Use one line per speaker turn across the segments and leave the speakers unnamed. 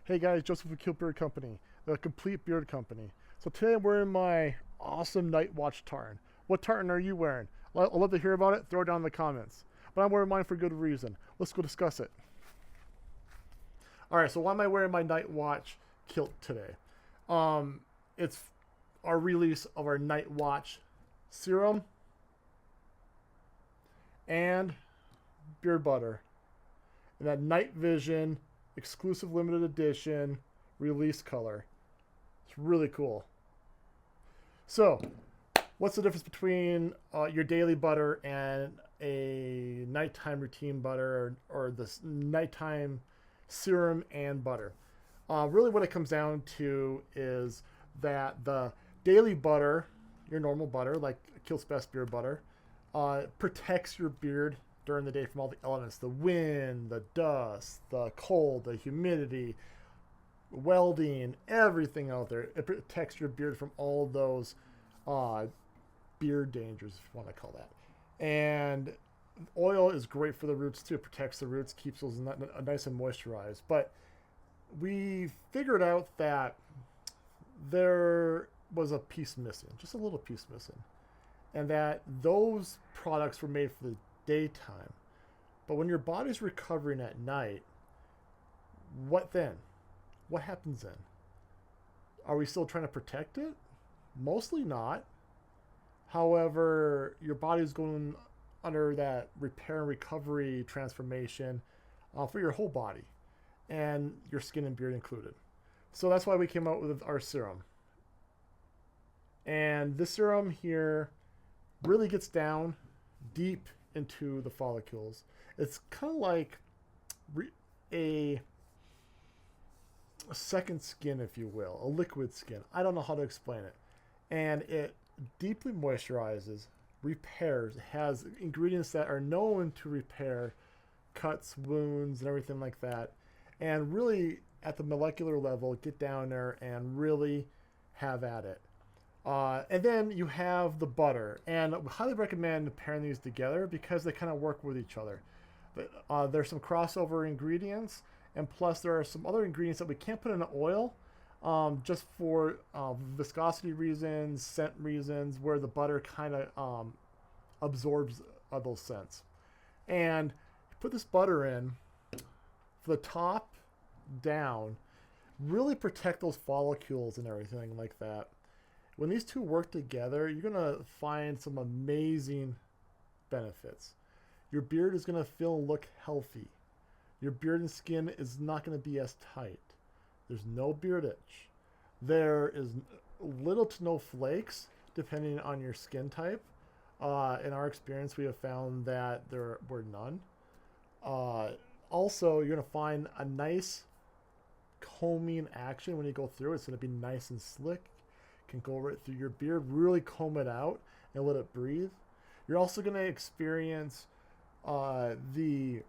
Hey guys, Joseph with Kill Beard Company, the complete beard company. So today I'm wearing my awesome Nightwatch tartan. What tartan are you wearing? I'd love to hear about it. Throw it down in the comments. But I'm wearing mine for good reason. Let's go discuss it. All right, so why am I wearing my Nightwatch kilt today? It's our release of our Nightwatch serum and beard butter. And that night vision exclusive limited edition release color. It's really cool. So, what's the difference between your daily butter and a nighttime routine butter or this nighttime serum and butter? Really, what it comes down to is that the daily butter, your normal butter, like Kill's Best Beard Butter, protects your beard during the day from all the elements, the wind, the dust, the cold, the humidity, welding, everything out there. It protects your beard from all of those beard dangers, if you want to call that. And oil is great for the roots too. It protects the roots, keeps those nice and moisturized. But we figured out that there was a piece missing, just a little piece missing. And that those products were made for the daytime. But when your body's recovering at night, what then? What happens then? Are we still trying to protect it? Mostly not. However, your body's going under that repair and recovery transformation for your whole body and your skin and beard included. So that's why we came out with our serum. And this serum here really gets down deep into the follicles. It's kind of like a second skin, if you will, a liquid skin. I don't know how to explain it. And it deeply moisturizes, repairs, has ingredients that are known to repair cuts, wounds, and everything like that. And really, at the molecular level, get down there and really have at it. And then you have the butter, and I highly recommend pairing these together because they kind of work with each other. There's some crossover ingredients, and plus there are some other ingredients that we can't put in the oil just for viscosity reasons, scent reasons, where the butter kind of absorbs those scents. And put this butter in from the top down, really protect those follicles and everything like that. When these two work together, you're going to find some amazing benefits. Your beard is going to feel and look healthy. Your beard and skin is not going to be as tight. There's no beard itch. There is little to no flakes, depending on your skin type. In our experience, we have found that there were none. Also, you're going to find a nice combing action when you go through. It's going to be nice and slick. Can go right through your beard, really comb it out and let it breathe. You're also going to experience the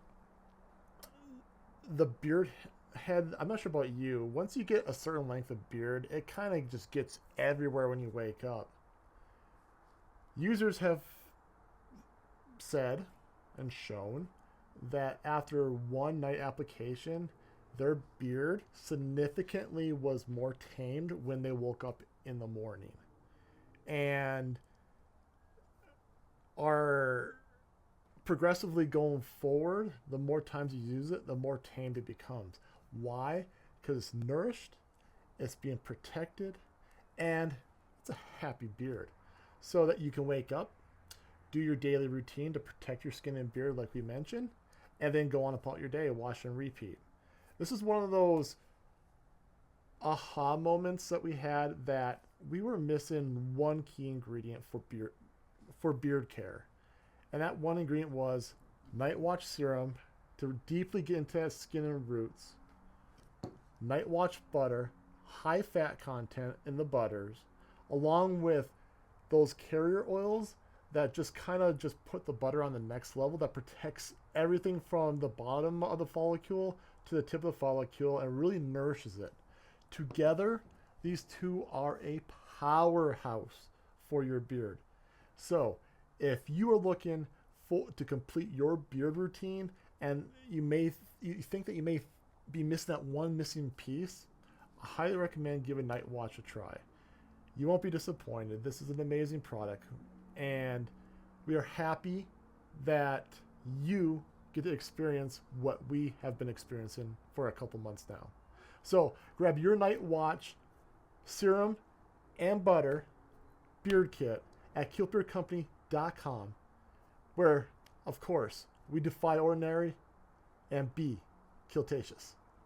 beard head. I'm not sure about you. Once you get a certain length of beard, it kind of just gets everywhere when you wake up. Users have said and shown that after one night application, their beard significantly was more tamed when they woke up in the morning, and are progressively going forward. The more times you use it, the more tamed it becomes. Why? Because it's nourished, it's being protected, and it's a happy beard. So that you can wake up, do your daily routine to protect your skin and beard like we mentioned, and then go on about your day, wash and repeat. This is one of those aha moments that we had, that we were missing one key ingredient for beard care. And that one ingredient was Nightwatch serum to deeply get into that skin and roots. Nightwatch butter, high fat content in the butters, along with those carrier oils that just kind of just put the butter on the next level, that protects everything from the bottom of the follicle to the tip of the follicle and really nourishes it. Together, these two are a powerhouse for your beard. So, if you are looking to complete your beard routine, and you think that you may be missing that one missing piece, I highly recommend giving Nightwatch a try. You won't be disappointed. This is an amazing product, and we are happy that you get to experience what we have been experiencing for a couple months now. So grab your Nightwatch serum and butter beard kit at keelbeardcompany.com, where, of course, we defy ordinary and be Keeltacious.